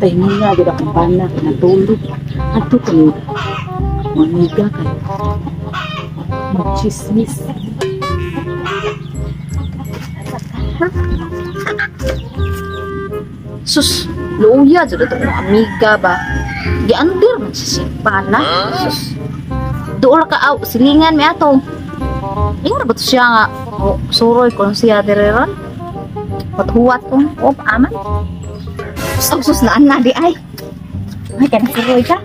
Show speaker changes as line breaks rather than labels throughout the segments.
Pahinga gid akong panak natulog. Adto ko mamiga kay magchismis. Sus, luya jud to amiga ba. Giandir man si pana. Sus. Duol ka aw silingan mi ato. Ingon ba to siya nga suroy kon siya direron. Pathuwat ko aman. Sus na di ay. Ay kan suroy ka.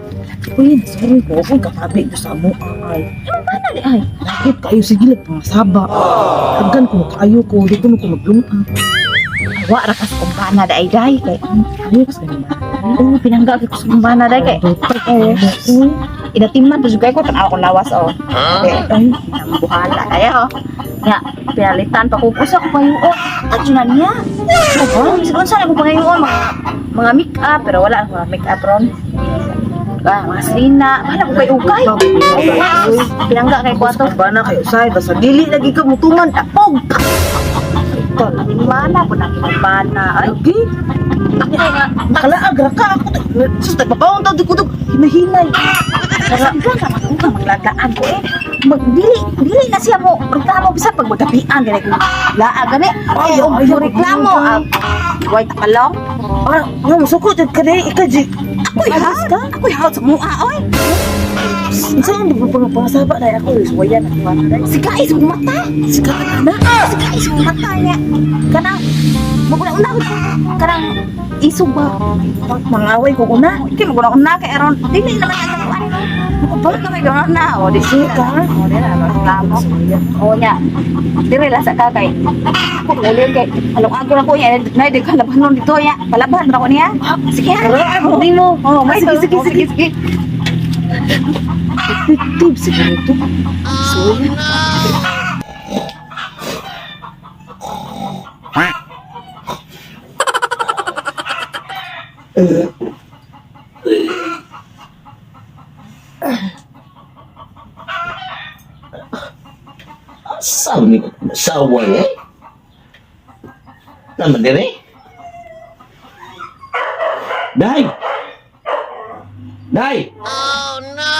Uy, sorry ko. Kung katabi ko sa mo ay.
Mana di ay?
Bakit kayo sige lang pangasaba? Haggan ko kayo ko. Di ko maglungan.
Wa ra kas kumpana da ay day kay.
Kayo kasi naman.
Oo, pinangga ko sa kumpana day kay. Inatiman to juga ko tanaw ko lawas oh. Ay, buhala kaya oh. Nga pinalitan pa ko pusa ko kayo oh. Atsunan niya. Oh, misal sa ko pangayo mga make up pero wala ako make up ron. Mga sina, wala ko kay ukay. Pinangga kay kwato.
Bana kayo say. Basta dili lagi ka mutuman. Tapog!
Mana po na kinabana. Ay,
Okay.
ako nga.
Nakalaag ra ka. Ako sus, nagpapaon tao. Di ko ito hinahinay.
Saan ka magladaan ko eh. Dili na siya mo. Reklamo bisa pag magapian. Gani ko. Laag gani. Ay, yung reklamo. White palong.
Ah, nga masukot. Ka na ikaji.
Ako'y hawat. Ako'y hawat sa mua, oy.
Saan mo pangasaba na ako? Suwayan ako na.
Sigay sa mata.
Sigay na.
Sigay sa mata niya. Kanang, maguna-una ko. Kanang, isog ba?
Mangaway ko una.
Kaya maguna-una kay Aaron. Dili naman ang nakuha nito. Magpapalit na kayo na. O, di
Suka.
O, di na. Reklamo. O, niya. Dire lang sa kakay. Ako, ulit kay. Along ako na ko niya. Di kalabahan dito niya. Kalabahan na ko niya. Sige ha.
Hindi mo.
Oh, may sige.
Effective siguro ito. Suwayan.
Sabi ko, masawa niya. Naman din eh. Day! Day! Oh no!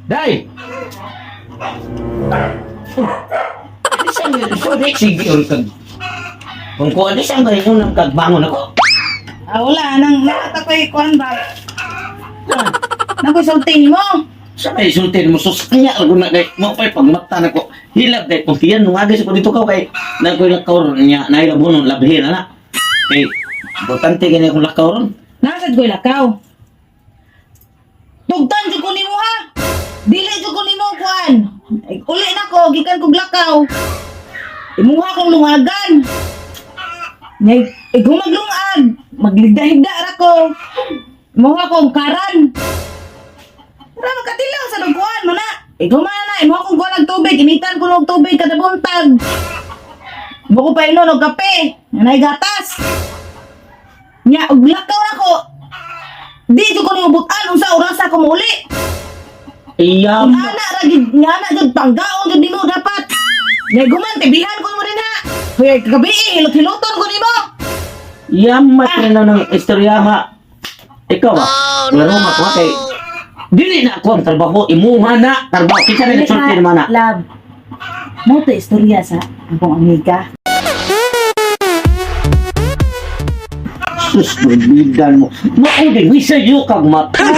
Day! Sorry, sige, kag... Kung kuha, di saan ba rin yung nagkagbangon ako?
Wala, nakatakoy kuhan ba? Nakusultin mo?
Sa may sultin mo, sus, kaya ako na kay, mapay pagmata na ko, hilab kay, kung tiyan, nung agis ko dito ka, kay, nagkulakaw niya, nailabunon, labihin, na. Kay, importante ganyan akong lakaw ron.
Nasad ko'y lakaw. Tugtan dyan ko ni mo ha! Dili dyan ko ni mo kuhan! Uli na ko, gikan kong lakaw. Imuha kong lungagan. Kung maglungag, magligda-higda ra ko. Imuha kong karan. Para makatilaw sa lungkuhan mo na. Gumana na, imuha kong kuhan ng tubig. Initan ko ng tubig kada buntag. Imuha ko pa inon ng kape. Nanay gatas. Nya, og lakaw na ko. Di ko ni ubutan unsa oras ako mauli.
Iyam.
Ana ra gid ana gid panggaon gid nimo dapat. Ngay guman tibihan ko mo rin ha. Hoy gabi hilot-hiloton ko nimo.
Yamat na ng istorya nga. Ikaw ba? Laro nga ko kay... Dili na ako ang trabaho. Imuha na. Trabaho. Kita na nagsulti naman na.
Love. Mo to istorya sa akong amiga.
Sus, mabigan mo. Mauding, wisa yung kag mata.